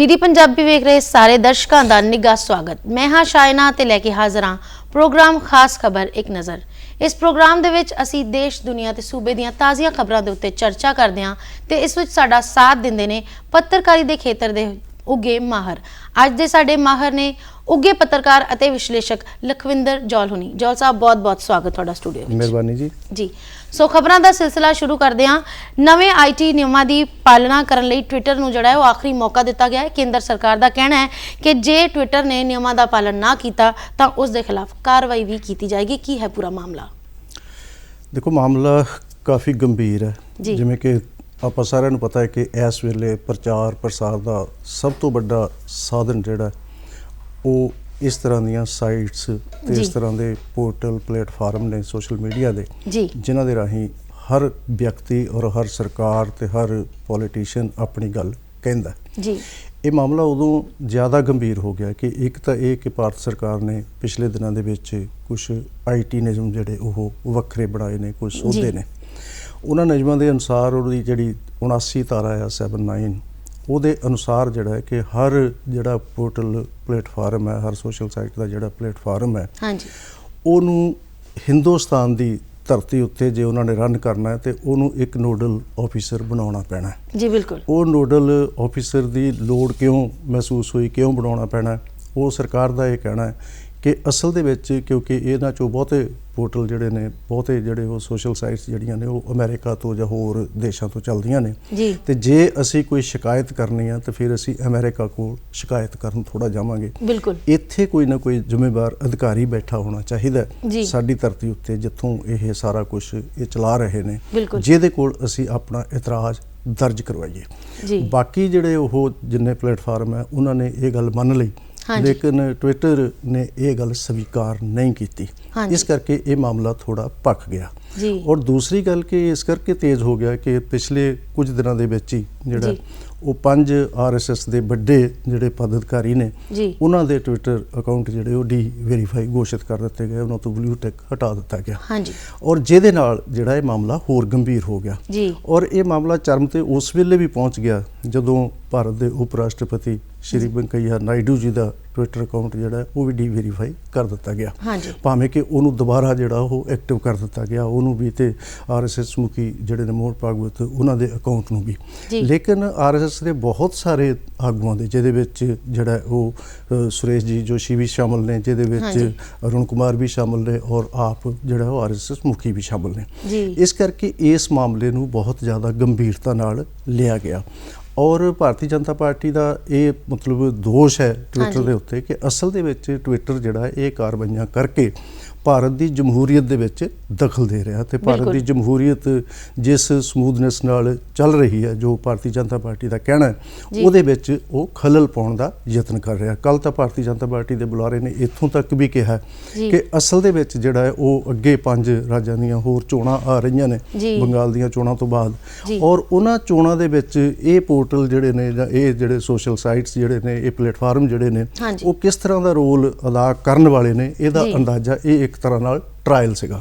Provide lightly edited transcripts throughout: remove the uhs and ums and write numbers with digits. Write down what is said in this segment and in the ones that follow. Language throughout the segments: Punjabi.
ਡੀਡੀ ਪੰਜਾਬੀ ਵੇਖ ਰਹੇ ਸਾਰੇ ਦਰਸ਼ਕਾਂ ਦਾ ਨਿੱਘਾ ਸਵਾਗਤ। ਮੈਂ ਹਾਂ ਸ਼ਾਇਨਾ ਤੇ ਲੈ ਕੇ ਹਾਜ਼ਰ ਹਾਂ ਪ੍ਰੋਗਰਾਮ ਖਾਸ ਖਬਰ ਇੱਕ ਨਜ਼ਰ। ਇਸ ਪ੍ਰੋਗਰਾਮ ਦੇ ਵਿੱਚ ਅਸੀਂ ਦੇਸ਼ ਦੁਨੀਆ ਤੇ ਸੂਬੇ ਦੀਆਂ ਤਾਜ਼ੀਆਂ ਖਬਰਾਂ ਦੇ ਉੱਤੇ ਚਰਚਾ ਕਰਦੇ ਹਾਂ ਤੇ ਇਸ ਵਿੱਚ ਸਾਡਾ ਸਾਥ ਦਿੰਦੇ ਨੇ ਪੱਤਰਕਾਰੀ ਦੇ ਖੇਤਰ ਦੇ ਉੱਗੇ ਮਾਹਰ। ਅੱਜ ਦੇ ਸਾਡੇ ਮਾਹਰ ਨੇ ਉੱਗੇ ਪੱਤਰਕਾਰ ਅਤੇ ਵਿਸ਼ਲੇਸ਼ਕ ਲਖਵਿੰਦਰ ਜੌਲ ਹੁਣੀ। ਜੌਲ ਸਾਹਿਬ ਬਹੁਤ-ਬਹੁਤ ਸਵਾਗਤ ਤੁਹਾਡਾ ਸਟੂਡੀਓ ਵਿੱਚ। ਮਿਹਰਬਾਨੀ ਜੀ। ਸੋ ਖਬਰਾਂ ਦਾ ਸਿਲਸਿਲਾ ਸ਼ੁਰੂ ਕਰਦੇ ਹਾਂ। ਨਵੇਂ ਆਈਟੀ ਨਿਯਮਾਂ ਦੀ ਪਾਲਣਾ ਕਰਨ ਲਈ ਟਵਿੱਟਰ ਨੂੰ ਜਿਹੜਾ ਹੈ ਉਹ ਆਖਰੀ ਮੌਕਾ ਦਿੱਤਾ ਗਿਆ ਹੈ। ਕੇਂਦਰ ਸਰਕਾਰ ਦਾ ਕਹਿਣਾ ਹੈ ਕਿ ਜੇ ਟਵਿੱਟਰ ਨੇ ਨਿਯਮਾਂ ਦਾ ਪਾਲਣ ਨਾ ਕੀਤਾ ਤਾਂ ਉਸ ਦੇ ਖਿਲਾਫ ਕਾਰਵਾਈ ਵੀ ਕੀਤੀ ਜਾਏਗੀ। ਕੀ ਹੈ ਪੂਰਾ ਮਾਮਲਾ? ਦੇਖੋ, ਮਾਮਲਾ ਕਾਫੀ ਗੰਭੀਰ ਹੈ। ਜਿਵੇਂ ਕਿ ਆਪਾਂ ਸਾਰਿਆਂ ਨੂੰ ਪਤਾ ਹੈ ਕਿ ਇਸ ਵੇਲੇ ਪ੍ਰਚਾਰ ਪ੍ਰਸਾਰ ਦਾ ਸਭ ਤੋਂ ਵੱਡਾ ਸਾਧਨ ਜਿਹੜਾ ਉਹ ਇਸ ਤਰ੍ਹਾਂ ਦੀਆਂ ਸਾਈਟਸ ਤੇ ਇਸ ਤਰ੍ਹਾਂ ਦੇ ਪੋਰਟਲ ਪਲੇਟਫਾਰਮ ਨੇ ਸੋਸ਼ਲ ਮੀਡੀਆ ਦੇ, ਜਿਨ੍ਹਾਂ ਦੇ ਰਾਹੀਂ ਹਰ ਵਿਅਕਤੀ ਔਰ ਹਰ ਸਰਕਾਰ ਤੇ ਹਰ ਪੋਲੀਟੀਸ਼ੀਅਨ ਆਪਣੀ ਗੱਲ ਕਹਿੰਦਾ ਜੀ। ਇਹ ਮਾਮਲਾ ਉਦੋਂ ਜ਼ਿਆਦਾ ਗੰਭੀਰ ਹੋ ਗਿਆ ਕਿ ਇੱਕ ਤਾਂ ਇਹ ਕਿ ਭਾਰਤ ਸਰਕਾਰ ਨੇ ਪਿਛਲੇ ਦਿਨਾਂ ਦੇ ਵਿੱਚ ਕੁਝ ਆਈਟੀ ਨਿਯਮ ਜਿਹੜੇ ਉਹ ਵੱਖਰੇ ਬਣਾਏ ਨੇ, ਕੁਝ ਸੋਧੇ ਨੇ। ਉਹਨਾਂ ਨਿਯਮਾਂ ਦੇ ਅਨੁਸਾਰ ਉਹਦੀ ਜਿਹੜੀ 79 ਧਾਰਾ ਆ 79 ਉਹਦੇ ਅਨੁਸਾਰ ਜਿਹੜਾ ਹੈ ਕਿ ਹਰ ਜਿਹੜਾ ਪੋਰਟਲ ਪਲੇਟਫਾਰਮ ਹੈ, ਹਰ ਸੋਸ਼ਲ ਸਾਈਟ ਦਾ ਜਿਹੜਾ ਪਲੇਟਫਾਰਮ ਹੈ, ਉਹਨੂੰ ਹਿੰਦੁਸਤਾਨ ਦੀ ਧਰਤੀ ਉੱਤੇ ਜੇ ਉਹਨਾਂ ਨੇ ਰਨ ਕਰਨਾ ਹੈ ਤੇ ਉਹਨੂੰ ਇੱਕ ਨੋਡਲ ਆਫਿਸਰ ਬਣਾਉਣਾ ਪੈਣਾ ਜੀ। ਬਿਲਕੁਲ। ਉਹ ਨੋਡਲ ਆਫਿਸਰ ਦੀ ਲੋੜ ਕਿਉਂ ਮਹਿਸੂਸ ਹੋਈ, ਕਿਉਂ ਬਣਾਉਣਾ ਪੈਣਾ? ਉਹ ਸਰਕਾਰ ਦਾ ਇਹ ਕਹਿਣਾ ਹੈ ਕਿ ਅਸਲ ਦੇ ਵਿੱਚ ਕਿਉਂਕਿ ਇਹਨਾਂ 'ਚੋਂ ਬਹੁਤੇ ਪੋਰਟਲ ਜਿਹੜੇ ਨੇ, ਬਹੁਤੇ ਜਿਹੜੇ ਉਹ ਸੋਸ਼ਲ ਸਾਈਟਸ ਜਿਹੜੀਆਂ ਨੇ ਉਹ ਅਮਰੀਕਾ ਤੋਂ ਜਾਂ ਹੋਰ ਦੇਸ਼ਾਂ ਤੋਂ ਚੱਲਦੀਆਂ ਨੇ ਤੇ ਜੇ ਅਸੀਂ ਕੋਈ ਸ਼ਿਕਾਇਤ ਕਰਨੀ ਆ ਤਾਂ ਫਿਰ ਅਸੀਂ ਅਮਰੀਕਾ ਕੋਲ ਸ਼ਿਕਾਇਤ ਕਰਨ ਥੋੜਾ ਜਾਵਾਂਗੇ। ਬਿਲਕੁਲ। ਇੱਥੇ ਕੋਈ ਨਾ ਕੋਈ ਜ਼ਿੰਮੇਵਾਰ ਅਧਿਕਾਰੀ ਬੈਠਾ ਹੋਣਾ ਚਾਹੀਦਾ ਸਾਡੀ ਧਰਤੀ ਉੱਤੇ, ਜਿੱਥੋਂ ਇਹ ਸਾਰਾ ਕੁਝ ਇਹ ਚਲਾ ਰਹੇ ਨੇ, ਜਿਹਦੇ ਕੋਲ ਅਸੀਂ ਆਪਣਾ ਇਤਰਾਜ਼ ਦਰਜ ਕਰਵਾਈਏ। ਬਾਕੀ ਜਿਹੜੇ ਉਹ ਜਿੰਨੇ ਪਲੇਟਫਾਰਮ ਹੈ ਉਹਨਾਂ ਨੇ ਇਹ ਗੱਲ ਮੰਨ ਲਈ, ਲੇਕਿਨ ਟਵਿੱਟਰ ਨੇ ਇਹ ਗੱਲ ਸਵੀਕਾਰ ਨਹੀਂ ਕੀਤੀ। ਇਸ ਕਰਕੇ ਇਹ ਮਾਮਲਾ ਥੋੜਾ ਭਖ ਗਿਆ। ਔਰ ਦੂਸਰੀ ਗੱਲ ਕਿ ਇਸ ਕਰਕੇ ਤੇਜ਼ ਹੋ ਗਿਆ ਕਿ ਪਿਛਲੇ ਕੁਝ ਦਿਨਾਂ ਦੇ ਵਿੱਚ ਹੀ ਜਿਹੜਾ ਉਹ 5 RSS ਦੇ ਵੱਡੇ ਜਿਹੜੇ ਪਦ ਅਧਿਕਾਰੀ ਨੇ ਉਹਨਾਂ ਦੇ ਟਵਿੱਟਰ ਅਕਾਊਂਟ ਜਿਹੜੇ ਉਹ ਡੀ-ਵੈਰੀਫਾਈ ਘੋਸ਼ਿਤ ਕਰ ਦਿੱਤੇ ਗਏ, ਉਹਨਾਂ ਤੋਂ ਬਲੂ ਟਿਕ ਹਟਾ ਦਿੱਤਾ ਗਿਆ। ਔਰ ਜਿਹਦੇ ਨਾਲ ਜਿਹੜਾ ਇਹ ਮਾਮਲਾ ਹੋਰ ਗੰਭੀਰ ਹੋ ਗਿਆ। ਔਰ ਇਹ ਮਾਮਲਾ ਚਰਮ ਤੇ ਉਸ ਵੇਲੇ ਵੀ ਪਹੁੰਚ ਗਿਆ ਜਦੋਂ ਭਾਰਤ ਦੇ ਉਪ ਰਾਸ਼ਟਰਪਤੀ ਸ਼੍ਰੀ ਵੈਂਕਈਆ ਨਾਇਡੂ ਜੀ ਦਾ ਟਵਿੱਟਰ ਅਕਾਊਂਟ ਜਿਹੜਾ ਉਹ ਵੀ ਡੀ-ਵੈਰੀਫਾਈ ਕਰ ਦਿੱਤਾ ਗਿਆ, ਭਾਵੇਂ ਕਿ ਉਹਨੂੰ ਦੁਬਾਰਾ ਜਿਹੜਾ ਉਹ ਐਕਟਿਵ ਕਰ ਦਿੱਤਾ ਗਿਆ, ਉਹਨੂੰ ਵੀ ਤੇ RSS ਮੁਖੀ ਜਿਹੜੇ ਨੇ ਮੋਹਨ ਭਾਗਵਤ ਉਹਨਾਂ ਦੇ ਅਕਾਊਂਟ ਨੂੰ ਵੀ। ਲੇਕਿਨ RSS ਦੇ ਬਹੁਤ ਸਾਰੇ ਆਗੂਆਂ ਦੇ, ਜਿਹਦੇ ਵਿੱਚ ਜਿਹੜਾ ਉਹ ਸੁਰੇਸ਼ ਜੀ ਜੋਸ਼ੀ ਵੀ ਸ਼ਾਮਲ ਨੇ, ਜਿਹਦੇ ਵਿੱਚ ਅਰੁਣ ਕੁਮਾਰ ਵੀ ਸ਼ਾਮਲ ਨੇ ਔਰ ਆਪ ਜਿਹੜਾ ਉਹ RSS ਮੁਖੀ ਵੀ ਸ਼ਾਮਲ ਨੇ। ਇਸ ਕਰਕੇ ਇਸ ਮਾਮਲੇ ਨੂੰ ਬਹੁਤ ਜ਼ਿਆਦਾ ਗੰਭੀਰਤਾ ਨਾਲ ਲਿਆ ਗਿਆ। ਔਰ ਭਾਰਤੀ ਜਨਤਾ ਪਾਰਟੀ ਦਾ ਇਹ ਮਤਲਬ ਦੋਸ਼ ਹੈ ਟਵਿੱਟਰ ਦੇ ਉੱਤੇ ਕਿ ਅਸਲ ਦੇ ਵਿੱਚ ਟਵਿੱਟਰ ਜਿਹੜਾ ਇਹ ਕਾਰਵਾਈਆਂ ਕਰਕੇ ਭਾਰਤ ਦੀ ਜਮਹੂਰੀਅਤ ਦੇ ਵਿੱਚ ਦਖਲ ਦੇ ਰਿਹਾ ਤੇ ਭਾਰਤ ਦੀ ਜਮਹੂਰੀਅਤ ਜਿਸ ਸਮੂਥਨੈਸ ਨਾਲ ਚੱਲ ਰਹੀ ਹੈ, ਜੋ ਭਾਰਤੀ ਜਨਤਾ ਪਾਰਟੀ ਦਾ ਕਹਿਣਾ ਹੈ, ਉਹਦੇ ਵਿੱਚ ਉਹ ਖਲਲ ਪਾਉਣ ਦਾ ਯਤਨ ਕਰ ਰਿਹਾ। ਕੱਲ ਤਾਂ ਭਾਰਤੀ ਜਨਤਾ ਪਾਰਟੀ ਦੇ ਬੁਲਾਰੇ ਨੇ ਇੱਥੋਂ ਤੱਕ ਵੀ ਕਿਹਾ ਕਿ ਅਸਲ ਦੇ ਵਿੱਚ ਜਿਹੜਾ ਹੈ ਉਹ ਅੱਗੇ 5 ਰਾਜਾਂ ਦੀਆਂ ਹੋਰ ਚੋਣਾਂ ਆ ਰਹੀਆਂ ਨੇ ਬੰਗਾਲ ਦੀਆਂ ਚੋਣਾਂ ਤੋਂ ਬਾਅਦ, ਔਰ ਉਹਨਾਂ ਚੋਣਾਂ ਦੇ ਵਿੱਚ ਇਹ ਪੋਰਟਲ ਜਿਹੜੇ ਨੇ ਜਾਂ ਇਹ ਜਿਹੜੇ ਸੋਸ਼ਲ ਸਾਈਟਸ ਜਿਹੜੇ ਨੇ, ਇਹ ਪਲੇਟਫਾਰਮ ਜਿਹੜੇ ਨੇ, ਉਹ ਕਿਸ ਤਰ੍ਹਾਂ ਦਾ ਰੋਲ ਅਦਾ ਕਰਨ ਵਾਲੇ ਨੇ, ਇਹਦਾ ਅੰਦਾਜ਼ਾ ਇਹ ਇੱਕ ਤਰ੍ਹਾਂ ਨਾਲ ਟਰਾਇਲ ਸੀਗਾ।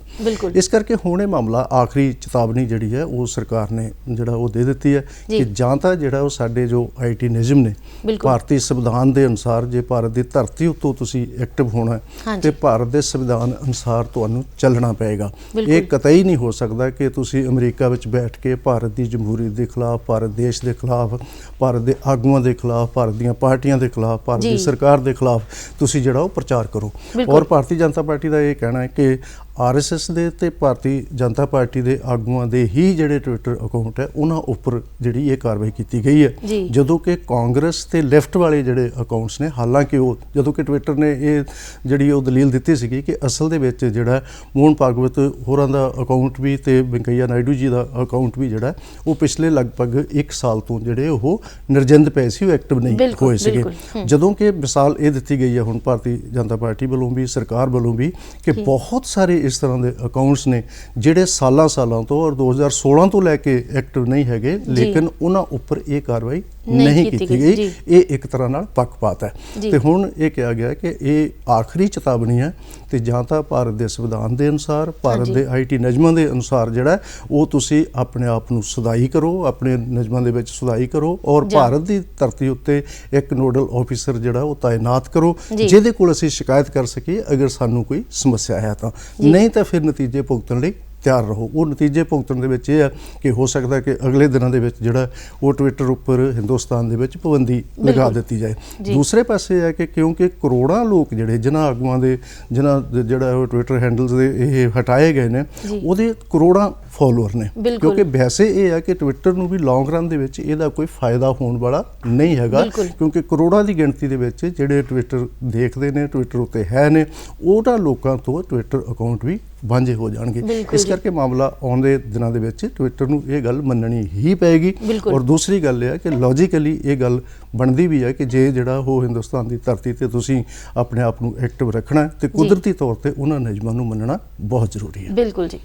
ਇਸ ਕਰਕੇ ਹੁਣ ਇਹ ਮਾਮਲਾ ਆਖਰੀ ਚੇਤਾਵਨੀ ਜਿਹੜੀ ਹੈ ਉਹ ਸਰਕਾਰ ਨੇ ਜਿਹੜਾ ਉਹ ਦੇ ਦਿੱਤੀ ਹੈ ਕਿ ਜਾਂ ਤਾਂ ਜਿਹੜਾ ਉਹ ਸਾਡੇ ਜੋ ਆਈਟੀ ਨਿਯਮ ਨੇ ਭਾਰਤੀ ਸੰਵਿਧਾਨ ਦੇ ਅਨੁਸਾਰ, ਜੇ ਭਾਰਤ ਦੀ ਧਰਤੀ ਉੱਤੋਂ ਤੁਸੀਂ ਐਕਟਿਵ ਹੋਣਾ ਤੇ ਭਾਰਤ ਦੇ ਸੰਵਿਧਾਨ ਅਨੁਸਾਰ ਤੁਹਾਨੂੰ ਚੱਲਣਾ ਪਏਗਾ। ਇਹ ਕਤਈ ਨਹੀਂ ਹੋ ਸਕਦਾ ਕਿ ਤੁਸੀਂ ਅਮਰੀਕਾ ਵਿੱਚ ਬੈਠ ਕੇ ਭਾਰਤ ਦੀ ਜਮਹੂਰੀਅਤ ਦੇ ਖਿਲਾਫ, ਭਾਰਤ ਦੇਸ਼ ਦੇ ਖਿਲਾਫ, ਭਾਰਤ ਦੇ ਆਗੂਆਂ ਦੇ ਖਿਲਾਫ, ਭਾਰਤ ਦੀਆਂ ਪਾਰਟੀਆਂ ਦੇ ਖਿਲਾਫ, ਭਾਰਤ ਦੀ ਸਰਕਾਰ ਦੇ ਖਿਲਾਫ ਤੁਸੀਂ ਜਿਹੜਾ ਉਹ ਪ੍ਰਚਾਰ ਕਰੋ। ਔਰ ਭਾਰਤੀ ਜਨਤਾ ਪਾਰਟੀ ਦਾ ਇਹ ਕਹਿਣਾ ਹੈ ਕਿ RSS ਦੇ ਤੇ ਭਾਰਤੀ ਜਨਤਾ ਪਾਰਟੀ ਦੇ ਆਗੂਆਂ ਦੇ ਹੀ ਜਿਹੜੇ ਟਵਿੱਟਰ ਅਕਾਊਂਟ ਹੈ ਉਹਨਾਂ ਉੱਪਰ ਜਿਹੜੀ ਇਹ ਕਾਰਵਾਈ ਕੀਤੀ ਗਈ ਹੈ, ਜਦੋਂ ਕਿ ਕਾਂਗਰਸ ਤੇ ਲੈਫਟ ਵਾਲੇ ਜਿਹੜੇ ਅਕਾਊਂਟਸ ਨੇ, ਹਾਲਾਂਕਿ ਉਹ ਜਦੋਂ ਕਿ ਟਵਿੱਟਰ ਨੇ ਇਹ ਜਿਹੜੀ ਉਹ ਦਲੀਲ ਦਿੱਤੀ ਸੀਗੀ ਕਿ ਅਸਲ ਦੇ ਵਿੱਚ ਜਿਹੜਾ ਮੋਹਨ ਭਾਗਵਤ ਹੋਰਾਂ ਦਾ ਅਕਾਊਂਟ ਵੀ ਤੇ ਵੈਂਕਈਆ ਨਾਇਡੂ ਜੀ ਦਾ ਅਕਾਊਂਟ ਵੀ ਜਿਹੜਾ ਉਹ ਪਿਛਲੇ ਲਗਭਗ 1 ਸਾਲ ਤੋਂ ਜਿਹੜੇ ਉਹ ਨਿਰਜਿੰਦ ਪਏ ਸੀ, ਉਹ ਐਕਟਿਵ ਨਹੀਂ ਹੋਏ ਸੀਗੇ। ਜਦੋਂ ਕਿ ਮਿਸਾਲ ਇਹ ਦਿੱਤੀ ਗਈ ਹੈ ਹੁਣ ਭਾਰਤੀ ਜਨਤਾ ਪਾਰਟੀ ਵੱਲੋਂ ਵੀ, ਸਰਕਾਰ ਵੱਲੋਂ ਵੀ, ਕਿ ਬਹੁਤ ਸਾਰੇ ਇਸ ਤਰ੍ਹਾਂ ਦੇ ਅਕਾਊਂਟਸ ਨੇ ਜਿਹੜੇ ਸਾਲਾਂ ਤੋਂ ਔਰ 2016 ਤੋਂ ਲੈ ਕੇ ਐਕਟਿਵ ਨਹੀਂ ਹੈਗੇ, ਲੇਕਿਨ ਉਹਨਾਂ ਉੱਪਰ ਇਹ ਕਾਰਵਾਈ नहीं की गई। ये एक तरह नाल पक्षपात है। तो हुण ये कहा गया कि ये आखिरी चेतावनी है, तो जां तां भारत के संविधान के अनुसार, भारत के IT नियमां के अनुसार जिहड़ा वो तुसीं अपने आप नूं सुधाई करो, अपने नियमां दे विच सुधाई करो और भारत की धरती उत्ते एक नोडल ऑफिसर जिहड़ा वो तैनात करो जिहदे कोल असीं शिकायत कर सकीए अगर सानूं कोई समस्या है तां। नहीं तो फिर नतीजे भुगतण लई तैयार रहो। वो नतीजे भुगतण दे विच ये है कि हो सकता है कि अगले दिनों के जिहड़ा वो ट्विटर उपर हिंदुस्तान दे विच पाबंदी लगा दी जाए। दूसरे पासे है कि क्योंकि करोड़ां लोग जिहड़े जिन्हां आगूआं दे जिन्हां जिहड़ा वो ट्विटर हैंडल्स दे ये हटाए गए ने ਉਹਦੇ करोड़ां फॉलोअर ने, क्योंकि वैसे ये है कि ट्विटर नूं भी लॉन्ग रन दे विच इहदा कोई फायदा होने वाला नहीं हैगा, क्योंकि करोड़ां की गिणती दे विच जिहड़े ट्विटर देखते हैं, ट्विटर उत्ते है ने, उहनां लोकां तो ट्विटर अकाउंट भी वांझे हो जाएंगे। इस करके मामला आउंदे दिनों के विच ट्विटर नूं ये गल मननी ही पैगी। और दूसरी गल यह है कि लॉजिकली ये गल बनती भी है कि जे जिहड़ा वो हिंदुस्तान की धरती ते तुसीं अपने आप नूं एक्टिव रखना है तो कुदरती तौर पर उन्हां नियमां नूं मनना बहुत जरूरी है। बिल्कुल जी।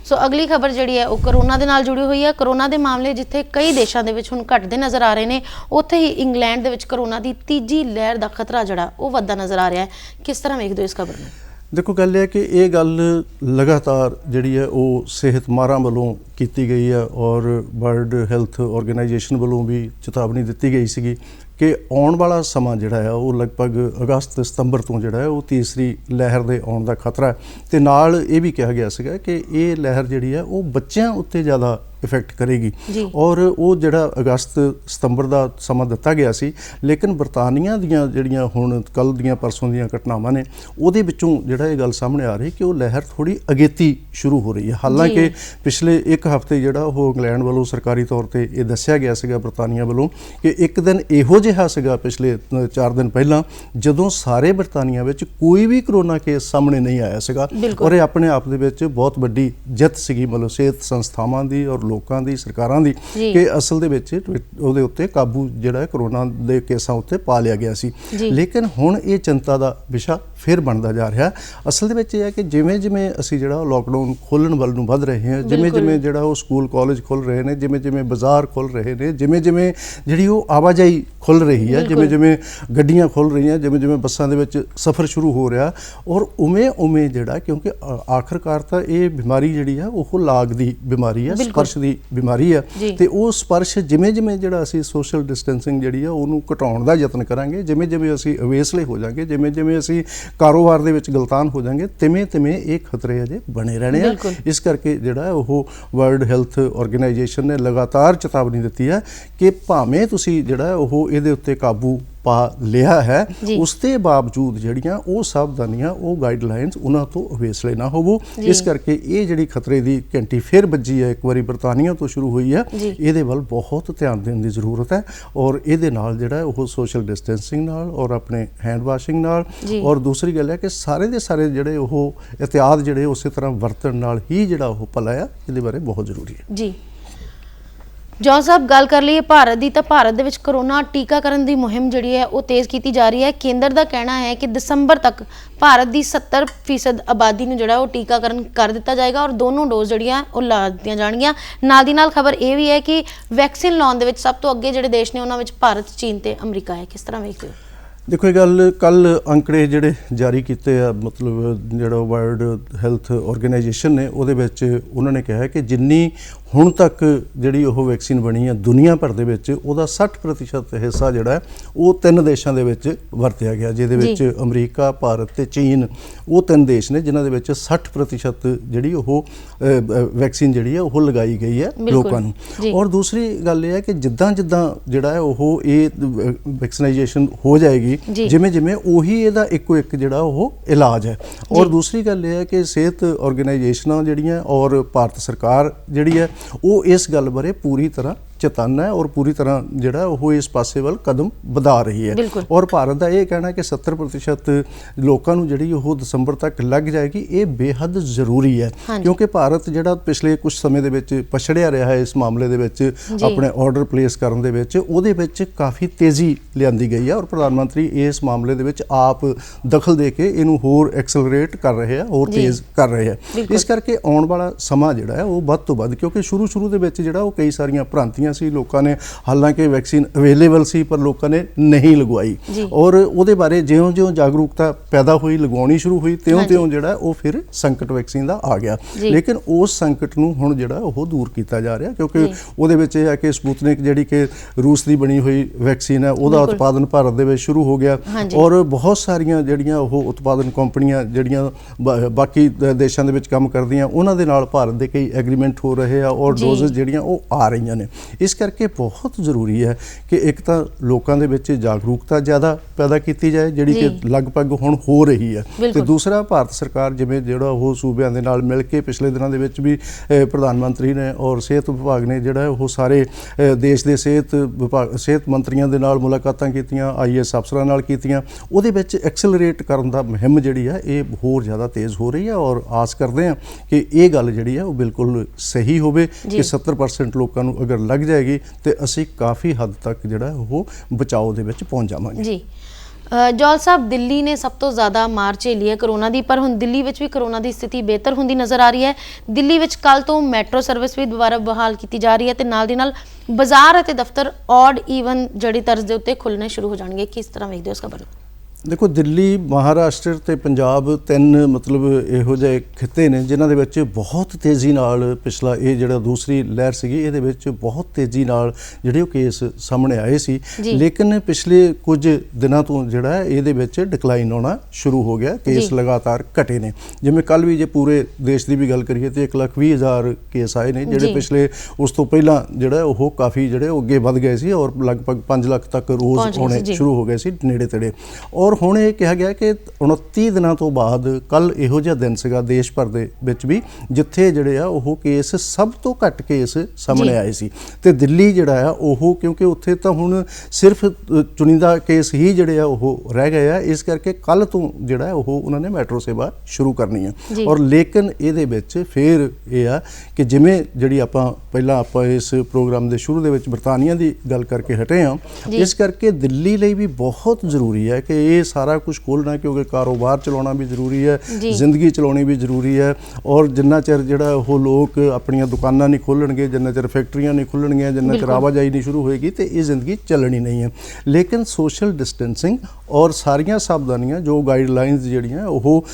सो अगली खबर जिहड़ी है वो करोना दे नाल जुड़ी हुई है। करोना के मामले जिथे कई देशों के हुण घटते नज़र आ रहे हैं, उत्थे ही इंग्लैंड दे विच करोना की तीजी लहर का खतरा जिहड़ा वो वधदा नज़र आ रहा है। किस तरह वेखदे हो इस खबर में? देखो गल है कि ये गल लगातार जिहड़ी है वो सेहत माहरां वालों की गई है और वर्ल्ड हैल्थ ऑर्गेनाइजेशन वालों भी चेतावनी दी गई सी कि आने वाला समा जिहड़ा है वो लगभग अगस्त सितंबर तो जिहड़ा है वो तीसरी लहर दे आउण दा खतरा है। ते नाल ये भी कहा गया सीगा कि ये लहर जिहड़ी है वो बच्चों उत्ते ज़्यादा इफेक्ट करेगी और वो जिहड़ा अगस्त सितंबर का समा दिता गया सी, लेकिन बरतानिया दियां जिहड़ियां हुण कल दियां परसों दियां घटनावां ने उहदे विचों जिहड़ा ये गल सामने आ रही कि वो लहर थोड़ी अगेती शुरू हो रही है। हालांकि पिछले एक हफ्ते जिहड़ा वो इंग्लैंड वालों सरकारी तौर पर यह दस्सिया गया सीगा बरतानिया वालों कि एक दिन इहो जिहा सीगा पिछले 4 दिन पहला जदों सारे बरतानिया विच कोई भी करोना केस सामने नहीं आया सीगा और ये अपने आप दे विच बहुत वड्डी जित सीगी मतलब सेहत संस्थावां दी और लोकां दी सरकारां दी कि असल दे विच ਉਹਦੇ ਉੱਤੇ काबू ਜਿਹੜਾ ਹੈ ਕਰੋਨਾ ਦੇ ਕੇਸਾਂ ਉੱਤੇ ਪਾ ਲਿਆ ਗਿਆ ਸੀ। ਲੇਕਿਨ ਹੁਣ ਇਹ ਚਿੰਤਾ ਦਾ ਵਿਸ਼ਾ ਫਿਰ ਬਣਦਾ ਜਾ ਰਿਹਾ। ਅਸਲ ਦੇ ਵਿੱਚ ਇਹ ਹੈ ਕਿ ਜਿਵੇਂ ਜਿਵੇਂ ਅਸੀਂ ਜਿਹੜਾ ਲੋਕਡਾਊਨ ਖੋਲ੍ਹਣ ਵੱਲ ਨੂੰ ਵੱਧ ਰਹੇ ਹਾਂ, ਜਿਵੇਂ ਜਿਵੇਂ ਜਿਹੜਾ ਉਹ ਸਕੂਲ ਕਾਲਜ ਖੁੱਲ੍ਹ ਰਹੇ ਨੇ, ਜਿਵੇਂ ਜਿਵੇਂ ਬਾਜ਼ਾਰ ਖੁੱਲ੍ਹ ਰਹੇ ਨੇ, ਜਿਵੇਂ ਜਿਵੇਂ ਜਿਹੜੀ ਉਹ ਆਵਾਜਾਈ ਖੁੱਲ੍ਹ ਰਹੀ ਹੈ, ਜਿਵੇਂ ਜਿਵੇਂ ਗੱਡੀਆਂ ਖੁੱਲ੍ਹ ਰਹੀਆਂ, ਜਿਵੇਂ ਜਿਵੇਂ ਬੱਸਾਂ ਦੇ ਵਿੱਚ ਸਫ਼ਰ ਸ਼ੁਰੂ ਹੋ ਰਿਹਾ ਔਰ ਉਵੇਂ ਉਵੇਂ ਜਿਹੜਾ ਕਿਉਂਕਿ ਆਖਰਕਾਰ ਤਾਂ ਇਹ ਬਿਮਾਰੀ ਜਿਹੜੀ ਆ ਉਹ ਲਾਗ ਦੀ ਬਿਮਾਰੀ ਹੈ, ਸਪਰਸ਼ ਦੀ ਬਿਮਾਰੀ ਹੈ ਤੇ ਉਹ ਸਪਰਸ਼ ਜਿਵੇਂ ਜਿਵੇਂ ਜਿਹੜਾ ਅਸੀਂ ਸੋਸ਼ਲ ਡਿਸਟੈਂਸਿੰਗ ਜਿਹੜੀ ਆ ਉਹਨੂੰ ਘਟਾਉਣ ਦਾ ਯਤਨ ਕਰਾਂਗੇ, ਜਿਵੇਂ ਜਿਵੇਂ ਅਸੀਂ ਅਵੇਸਲੇ ਹੋ ਜਾਵਾਂਗੇ, ਜਿਵੇਂ ਜਿਵੇਂ ਅਸੀਂ ਕਾਰੋਬਾਰ ਦੇ ਵਿੱਚ ਗਲਤਾਨ ਹੋ ਜਾਵਾਂਗੇ, ਤਿਵੇਂ ਤਿਵੇਂ ਇਹ ਖਤਰੇ ਅਜੇ ਬਣੇ ਰਹਿਣੇ ਆ। ਇਸ ਕਰਕੇ ਜਿਹੜਾ ਉਹ ਵਰਲਡ ਹੈਲਥ ਆਰਗੇਨਾਈਜੇਸ਼ਨ ਨੇ ਲਗਾਤਾਰ ਚੇਤਾਵਨੀ ਦਿੱਤੀ ਹੈ ਕਿ ਭਾਵੇਂ ਤੁਸੀਂ ਜਿਹੜਾ ਉਹ ਇਹਦੇ ਉੱਤੇ ਕਾਬੂ पा लिया है उसके बावजूद जड़ियाँ वो सावधानियाँ वो गाइडलाइनस उन्होंने तो अवेसले ना होवो। इस करके ये जी खतरे की घंटी फिर बजी है, एक बारी बरतानिया तो शुरू हुई है, ये वाल बहुत ध्यान देने की जरूरत है और ये जोड़ा वो सोशल डिस्टेंसिंग नाल और अपने हैंड वाशिंग नाल और दूसरी गल है कि सारे के सारे जोड़े वो एहतियात जोड़े उस तरह वरतन नाल ही जोड़ा वो भला है, ये बारे बहुत जरूरी है। जी जॉन साहब गल कर लीए भारत की, तो भारत दे विच करोना टीकाकरण की मुहिम जिहड़ी है वो तेज़ की जा रही है। केंद्र का कहना है कि दिसंबर तक भारत की 70% आबादी नूं जिहड़ा वो टीकाकरण कर दिता जाएगा और दोनों डोज जिहड़ियां वो ला दित्तियां जाणगीआं। नाल दी नाल खबर ये भी है कि वैक्सीन लाउण दे विच सब तो अगे जिहड़े देश ने उन्हां विच भारत, चीन ते अमरीका है। किस तरह वेखदे हो? देखो ये गल कल अंकड़े जिहड़े जारी किए मतलब जिहड़ा वर्ल्ड हैल्थ ऑर्गेनाइजेशन ने उहदे विच उन्होंने कहा है कि जिन्नी हुण तक जिहड़ी वो वैक्सीन बनी है दुनिया भर दे विच उहदा 60% हिस्सा जिहड़ा है वो 3 देशों दे विच वरतिया गया, जिहदे विच अमरीका, भारत ते चीन वो 3 देश ने जिन्हां दे विच 60% जिहड़ी वो वैक्सीन जिहड़ी है वो लगाई गई है लोकां नूं। और दूसरी गल ये है कि जिद्दां जिद्दां जिहड़ा है वो ये वैक्सीनाइजेशन हो जाएगी जिमें जिमें उही इहदा इक्को एक जिहड़ा वो इलाज है। और दूसरी गल ये है कि सेहत ऑर्गेनाइजेशनां जिहड़ियां और भारत सरकार जिहड़ी है वो इस गल बारे पूरी तरह चेताना है और पूरी तरह जिहड़ा वो इस पासे वाल कदम वधा रही है। और भारत का यह कहना है कि 70% लोगों को जिहड़ी वो दिसंबर तक लग जाएगी, ये बेहद जरूरी है क्योंकि भारत जिहड़ा पिछले कुछ समय दे विच पछड़िया रहा है इस मामले दे विच अपने ऑर्डर प्लेस करन दे विच, उहदे विच काफ़ी तेज़ी लियांदी गई है और प्रधानमंत्री इस मामले दे विच आप दखल दे के इनू होर एक्सलरेट कर रहे हैं, होर तेज़ कर रहे हैं। इस करके आने वाला समा जिहड़ा है वो वध तो वध, क्योंकि शुरू दे विच जिहड़ा वो कई सारियां भ्रांतियां ਹੋਈਆਂ ਸੀ, ਲੋਕਾਂ ਨੇ ਹਾਲਾਂਕਿ ਵੈਕਸੀਨ ਅਵੇਲੇਬਲ ਸੀ ਪਰ ਲੋਕਾਂ ਨੇ ਨਹੀਂ ਲਗਵਾਈ। ਔਰ ਉਹਦੇ ਬਾਰੇ ਜਿਉਂ-ਜਿਉਂ ਜਾਗਰੂਕਤਾ ਪੈਦਾ ਹੋਈ, ਲਗਵਾਉਣੀ ਸ਼ੁਰੂ ਹੋਈ, ਤਿਉਂ-ਤਿਉਂ ਜਿਹੜਾ ਉਹ ਫਿਰ ਸੰਕਟ ਵੈਕਸੀਨ ਦਾ ਆ ਗਿਆ। ਲੇਕਿਨ ਉਸ ਸੰਕਟ ਨੂੰ ਹੁਣ ਜਿਹੜਾ ਉਹ ਦੂਰ ਕੀਤਾ ਜਾ ਰਿਹਾ, ਕਿਉਂਕਿ ਉਹਦੇ ਵਿੱਚ ਇਹ ਹੈ ਕਿ ਸਪੁਤਨਿਕ ਜਿਹੜੀ ਕਿ ਰੂਸ ਦੀ ਬਣੀ ਹੋਈ ਵੈਕਸੀਨ ਹੈ, ਉਹਦਾ ਉਤਪਾਦਨ ਭਾਰਤ ਦੇ ਵਿੱਚ ਸ਼ੁਰੂ ਹੋ ਗਿਆ। ਔਰ ਬਹੁਤ ਸਾਰੀਆਂ ਜਿਹੜੀਆਂ ਉਹ ਉਤਪਾਦਨ ਕੰਪਨੀਆਂ ਜਿਹੜੀਆਂ ਬਾਕੀ ਦੇਸ਼ਾਂ ਦੇ ਵਿੱਚ ਕੰਮ ਕਰਦੀਆਂ, ਉਹਨਾਂ ਦੇ ਨਾਲ ਭਾਰਤ ਦੇ ਕਈ ਐਗਰੀਮੈਂਟ ਹੋ ਰਹੇ ਆ ਔਰ ਡੋਜ਼ਸ ਜਿਹੜੀਆਂ ਉਹ ਆ ਰਹੀਆਂ ਨੇ। ਇਸ ਕਰਕੇ ਬਹੁਤ ਜ਼ਰੂਰੀ ਹੈ ਕਿ ਇੱਕ ਤਾਂ ਲੋਕਾਂ ਦੇ ਵਿੱਚ ਜਾਗਰੂਕਤਾ ਜ਼ਿਆਦਾ ਪੈਦਾ ਕੀਤੀ ਜਾਏ, ਜਿਹੜੀ ਕਿ ਲਗਭਗ ਹੁਣ ਹੋ ਰਹੀ ਹੈ, ਤੇ ਦੂਸਰਾ ਭਾਰਤ ਸਰਕਾਰ ਜਿਵੇਂ ਜਿਹੜਾ ਉਹ ਸੂਬਿਆਂ ਦੇ ਨਾਲ ਮਿਲ ਕੇ ਪਿਛਲੇ ਦਿਨਾਂ ਦੇ ਵਿੱਚ ਵੀ ਪ੍ਰਧਾਨ ਮੰਤਰੀ ਨੇ ਔਰ ਸਿਹਤ ਵਿਭਾਗ ਨੇ ਜਿਹੜਾ ਉਹ ਸਾਰੇ ਦੇਸ਼ ਦੇ ਸਿਹਤ ਮੰਤਰੀਆਂ ਦੇ ਨਾਲ ਮੁਲਾਕਾਤਾਂ ਕੀਤੀਆਂ, IAS ਅਫਸਰਾਂ ਨਾਲ ਕੀਤੀਆਂ। ਉਹਦੇ ਵਿੱਚ ਐਕਸਲਰੇਟ ਕਰਨ ਦਾ ਮੁਹਿੰਮ ਜਿਹੜੀ ਹੈ ਇਹ ਹੋਰ ਜ਼ਿਆਦਾ ਤੇਜ਼ ਹੋ ਰਹੀ ਹੈ ਔਰ ਆਸ ਕਰਦੇ ਹਾਂ ਕਿ ਇਹ ਗੱਲ ਜਿਹੜੀ ਹੈ ਉਹ ਬਿਲਕੁਲ ਸਹੀ ਹੋਵੇ ਕਿ 70% ਲੋਕਾਂ ਨੂੰ ਅਗਰ ਲੱਗ ਜਾਏਗੀ ਤੇ ਅਸੀਂ ਕਾਫੀ ਹੱਦ ਤੱਕ ਜਿਹੜਾ ਉਹ ਬਚਾਓ ਦੇ ਵਿੱਚ ਪਹੁੰਚ ਜਾਵਾਂਗੇ। ਜੀ ਜੌਲ ਸਾਹਿਬ, ਦਿੱਲੀ ਨੇ ਸਭ ਤੋਂ ਜ਼ਿਆਦਾ ਮਾਰ ਝੇਲੀ ਹੈ ਕਰੋਨਾ ਦੀ, ਪਰ ਹੁਣ ਦਿੱਲੀ ਵਿੱਚ ਵੀ ਕਰੋਨਾ ਦੀ ਸਥਿਤੀ ਬਿਹਤਰ ਹੁੰਦੀ ਨਜ਼ਰ ਆ ਰਹੀ ਹੈ। ਦਿੱਲੀ ਵਿੱਚ ਕੱਲ ਤੋਂ ਮੈਟਰੋ ਸਰਵਿਸ ਵੀ ਦੁਬਾਰਾ ਬਹਾਲ ਕੀਤੀ ਜਾ ਰਹੀ ਹੈ ਤੇ ਨਾਲ ਦੀ ਨਾਲ ਬਾਜ਼ਾਰ ਅਤੇ ਦਫ਼ਤਰ ਔਡ ਈਵਨ ਜਿਹੜੀ ਤਰਜ਼ ਦੇ ਉੱਤੇ ਖੁੱਲ੍ਹਣੇ ਸ਼ੁਰੂ ਹੋ ਜਾਣਗੇ। ਕਿਸ ਤਰ੍ਹਾਂ ਵੇਖਦੇ ਹੋ ਇਸ ਖਬਰ ਨੂੰ? ਦੇਖੋ, ਦਿੱਲੀ, ਮਹਾਰਾਸ਼ਟਰ ਤੇ ਪੰਜਾਬ ਤਿੰਨ ਮਤਲਬ ਇਹੋ ਜਿਹੇ ਖਿੱਤੇ ਨੇ ਜਿਨ੍ਹਾਂ ਦੇ ਵਿੱਚ ਬਹੁਤ ਤੇਜ਼ੀ ਨਾਲ ਪਿਛਲਾ ਇਹ ਜਿਹੜਾ ਦੂਸਰੀ ਲਹਿਰ ਸੀਗੀ ਇਹਦੇ ਵਿੱਚ ਬਹੁਤ ਤੇਜ਼ੀ ਨਾਲ ਜਿਹੜੇ ਉਹ ਕੇਸ ਸਾਹਮਣੇ ਆਏ ਸੀ। ਲੇਕਿਨ ਪਿਛਲੇ ਕੁਝ ਦਿਨਾਂ ਤੋਂ ਜਿਹੜਾ ਇਹਦੇ ਵਿੱਚ ਡਿਕਲਾਈਨ ਆਉਣਾ ਸ਼ੁਰੂ ਹੋ ਗਿਆ, ਕੇਸ ਲਗਾਤਾਰ ਘਟੇ ਨੇ। ਜਿਵੇਂ ਕੱਲ ਵੀ ਜੇ ਪੂਰੇ ਦੇਸ਼ ਦੀ ਵੀ ਗੱਲ ਕਰੀਏ ਤੇ 1,20,000 ਕੇਸ ਆਏ ਨੇ, ਜਿਹੜੇ ਪਿਛਲੇ ਉਸ ਤੋਂ ਪਹਿਲਾਂ ਜਿਹੜਾ ਉਹ ਕਾਫੀ ਜਿਹੜੇ ਉਹ ਅੱਗੇ ਵੱਧ ਗਏ ਸੀ ਔਰ ਲਗਭਗ 5 ਲੱਖ ਤੱਕ ਰੋਜ਼ ਆਉਣੇ ਸ਼ੁਰੂ ਹੋ ਗਏ ਸੀ ਨੇੜੇ ਤੇੜੇ। ਔਰ ਹੁਣ ਇਹ ਕਿਹਾ ਗਿਆ ਕਿ 29 ਦਿਨਾਂ ਤੋਂ ਬਾਅਦ ਕੱਲ ਇਹੋ ਜਿਹਾ ਦਿਨ ਸੀਗਾ ਦੇਸ਼ ਭਰ ਦੇ ਵਿੱਚ ਵੀ ਜਿੱਥੇ ਜਿਹੜੇ ਆ ਉਹ ਕੇਸ ਸਭ ਤੋਂ ਘੱਟ ਕੇਸ ਸਾਹਮਣੇ ਆਏ ਸੀ। ਤੇ ਦਿੱਲੀ ਜਿਹੜਾ ਆ ਉਹ ਕਿਉਂਕਿ ਉੱਥੇ ਤਾਂ ਹੁਣ ਸਿਰਫ ਚੁਣੀਦਾ ਕੇਸ ਹੀ ਜਿਹੜੇ ਆ ਉਹ ਰਹਿ ਗਏ ਆ, ਇਸ ਕਰਕੇ ਕੱਲ ਤੋਂ ਜਿਹੜਾ ਉਹ ਉਹਨਾਂ ਨੇ ਮੈਟਰੋ ਸੇਵਾ ਸ਼ੁਰੂ ਕਰਨੀ ਆ। ਔਰ ਲੇਕਿਨ ਇਹਦੇ ਵਿੱਚ ਫਿਰ ਇਹ ਆ ਕਿ ਜਿਵੇਂ ਜਿਹੜੀ ਆਪਾਂ ਇਸ ਪ੍ਰੋਗਰਾਮ ਦੇ ਸ਼ੁਰੂ ਦੇ ਵਿੱਚ ਬਰਤਾਨੀਆ ਦੀ ਗੱਲ ਕਰਕੇ ਹਟੇ ਆ, ਇਸ ਕਰਕੇ ਦਿੱਲੀ ਲਈ ਵੀ ਬਹੁਤ ਜ਼ਰੂਰੀ ਹੈ ਕਿ ਇਹ ਸਾਰਾ ਕੁਝ ਖੋਲ੍ਹਣਾ, ਕਿਉਂਕਿ ਕਾਰੋਬਾਰ ਚਲਾਉਣਾ ਵੀ ਜ਼ਰੂਰੀ ਹੈ, ਜ਼ਿੰਦਗੀ ਚਲਾਉਣੀ ਵੀ ਜ਼ਰੂਰੀ ਹੈ। ਔਰ ਜਿੰਨਾ ਚਿਰ ਜਿਹੜਾ ਉਹ ਲੋਕ ਆਪਣੀਆਂ ਦੁਕਾਨਾਂ ਨਹੀਂ ਖੋਲ੍ਹਣਗੇ, ਜਿੰਨਾ ਚਿਰ ਫੈਕਟਰੀਆਂ ਨਹੀਂ ਖੁੱਲ੍ਹਣਗੀਆਂ, ਜਿੰਨਾ ਚਿਰ ਆਵਾਜਾਈ ਨਹੀਂ ਸ਼ੁਰੂ ਹੋਏਗੀ ਤੇ ਇਹ ਜ਼ਿੰਦਗੀ ਚੱਲਣੀ ਨਹੀਂ ਹੈ। ਲੇਕਿਨ ਸੋਸ਼ਲ ਡਿਸਟੈਂਸਿੰਗ ਔਰ ਸਾਰੀਆਂ ਸਾਵਧਾਨੀਆਂ ਜੋ ਗਾਈਡਲਾਈਨਸ ਜਿਹੜੀਆਂ ਉਹ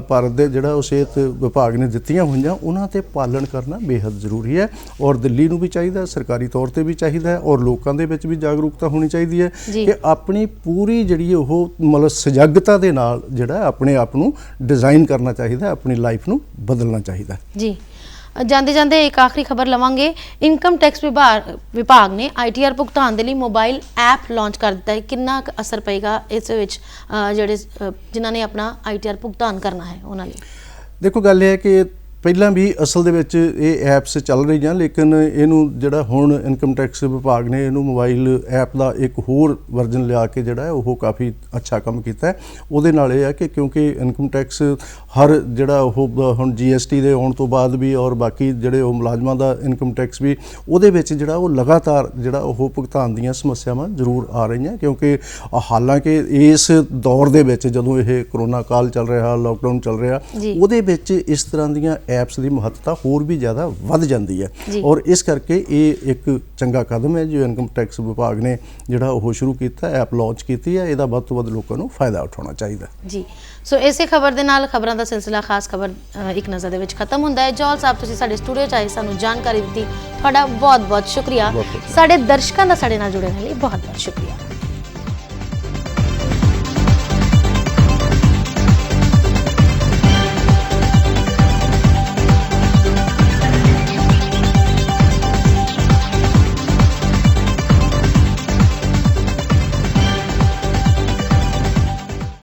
ਭਾਰਤ ਦੇ ਜਿਹੜਾ ਉਹ ਸਿਹਤ ਵਿਭਾਗ ਨੇ ਦਿੱਤੀਆਂ ਹੋਈਆਂ, ਉਹਨਾਂ 'ਤੇ ਪਾਲਣ ਕਰਨਾ ਬੇਹੱਦ ਜ਼ਰੂਰੀ ਹੈ। ਔਰ ਦਿੱਲੀ ਨੂੰ ਵੀ ਚਾਹੀਦਾ, ਸਰਕਾਰੀ ਤੌਰ 'ਤੇ ਵੀ ਚਾਹੀਦਾ ਹੈ ਔਰ ਲੋਕਾਂ ਦੇ ਵਿੱਚ ਵੀ ਜਾਗਰੂਕਤਾ ਹੋਣੀ ਚਾਹੀਦੀ ਹੈ ਕਿ ਆਪਣੀ ਪੂਰੀ ਜਿਹੜੀ ਉਹ ਮਤਲਬ ਸਜਗਤਾ ਦੇ ਨਾਲ ਜਿਹੜਾ ਆਪਣੇ ਆਪ ਨੂੰ ਡਿਜ਼ਾਈਨ ਕਰਨਾ ਚਾਹੀਦਾ, ਆਪਣੀ ਲਾਈਫ ਨੂੰ ਬਦਲਣਾ ਚਾਹੀਦਾ। ਜੀ ਜਾਂਦੇ ਜਾਂਦੇ ਇੱਕ ਆਖਰੀ ਖਬਰ ਲਵਾਂਗੇ। ਇਨਕਮ ਟੈਕਸ ਵਿਭਾਗ ਨੇ ITR ਭੁਗਤਾਨ ਦੇ ਲਈ ਮੋਬਾਈਲ ਐਪ ਲਾਂਚ ਕਰ ਦਿੱਤਾ ਹੈ। ਕਿੰਨਾ ਕੁ ਅਸਰ ਪਏਗਾ ਇਸ ਵਿੱਚ ਜਿਹੜੇ ਜਿਨ੍ਹਾਂ ਨੇ ਆਪਣਾ ITR ਭੁਗਤਾਨ ਕਰਨਾ ਹੈ ਉਹਨਾਂ ਲਈ? ਦੇਖੋ, ਗੱਲ ਇਹ ਹੈ ਕਿ ਪਹਿਲਾਂ ਵੀ ਅਸਲ ਦੇ ਵਿੱਚ ਇਹ ਐਪਸ ਚੱਲ ਰਹੀਆਂ, ਲੇਕਿਨ ਇਹਨੂੰ ਜਿਹੜਾ ਹੁਣ ਇਨਕਮ ਟੈਕਸ ਵਿਭਾਗ ਨੇ ਇਹਨੂੰ ਮੋਬਾਈਲ ਐਪ ਦਾ ਇੱਕ ਹੋਰ ਵਰਜ਼ਨ ਲਿਆ ਕੇ ਜਿਹੜਾ ਉਹ ਕਾਫੀ ਅੱਛਾ ਕੰਮ ਕੀਤਾ ਹੈ। ਉਹਦੇ ਨਾਲ ਇਹ ਹੈ ਕਿ ਕਿਉਂਕਿ ਇਨਕਮ ਟੈਕਸ ਹਰ ਜਿਹੜਾ ਉਹ ਹੁਣ GST ਦੇ ਆਉਣ ਤੋਂ ਬਾਅਦ ਵੀ ਔਰ ਬਾਕੀ ਜਿਹੜੇ ਉਹ ਮੁਲਾਜ਼ਮਾਂ ਦਾ ਇਨਕਮ ਟੈਕਸ ਵੀ ਉਹਦੇ ਵਿੱਚ ਜਿਹੜਾ ਉਹ ਲਗਾਤਾਰ ਜਿਹੜਾ ਉਹ ਭੁਗਤਾਨ ਦੀਆਂ ਸਮੱਸਿਆਵਾਂ ਜ਼ਰੂਰ ਆ ਰਹੀਆਂ, ਕਿਉਂਕਿ ਹਾਲਾਂਕਿ ਇਸ ਦੌਰ ਦੇ ਵਿੱਚ ਜਦੋਂ ਇਹ ਕਰੋਨਾ ਕਾਲ ਚੱਲ ਰਿਹਾ, ਲਾਕਡਾਊਨ ਚੱਲ ਰਿਹਾ, ਉਹਦੇ ਵਿੱਚ ਇਸ ਤਰ੍ਹਾਂ ਦੀਆਂ ਐਪਸ ਦੀ ਮਹੱਤਤਾ ਹੋਰ ਵੀ ਜ਼ਿਆਦਾ ਵੱਧ ਜਾਂਦੀ ਹੈ। ਔਰ ਇਸ ਕਰਕੇ ਇਹ ਇੱਕ ਚੰਗਾ ਕਦਮ ਹੈ ਜੋ ਇਨਕਮ ਟੈਕਸ ਵਿਭਾਗ ਨੇ ਜਿਹੜਾ ਉਹ ਸ਼ੁਰੂ ਕੀਤਾ, ਐਪ ਲਾਂਚ ਕੀਤੀ ਹੈ। ਇਹਦਾ ਵੱਧ ਤੋਂ ਵੱਧ ਲੋਕਾਂ ਨੂੰ ਫਾਇਦਾ ਉਠਾਉਣਾ ਚਾਹੀਦਾ ਜੀ। ਸੋ ਇਸੇ ਖਬਰ ਦੇ ਨਾਲ ਖਬਰਾਂ ਦਾ ਸਿਲਸਿਲਾ ਖਾਸ ਖਬਰ ਇੱਕ ਨਜ਼ਰ ਦੇ ਵਿੱਚ ਖਤਮ ਹੁੰਦਾ ਹੈ। ਜੌਲ ਸਾਹਿਬ, ਤੁਸੀਂ ਸਾਡੇ ਸਟੂਡੀਓ 'ਚ ਆਏ, ਸਾਨੂੰ ਜਾਣਕਾਰੀ ਦਿੱਤੀ, ਤੁਹਾਡਾ ਬਹੁਤ ਬਹੁਤ ਸ਼ੁਕਰੀਆ। ਸਾਡੇ ਦਰਸ਼ਕਾਂ ਦਾ ਸਾਡੇ ਨਾਲ ਜੁੜਨ ਲਈ ਬਹੁਤ ਬਹੁਤ ਸ਼ੁਕਰੀਆ।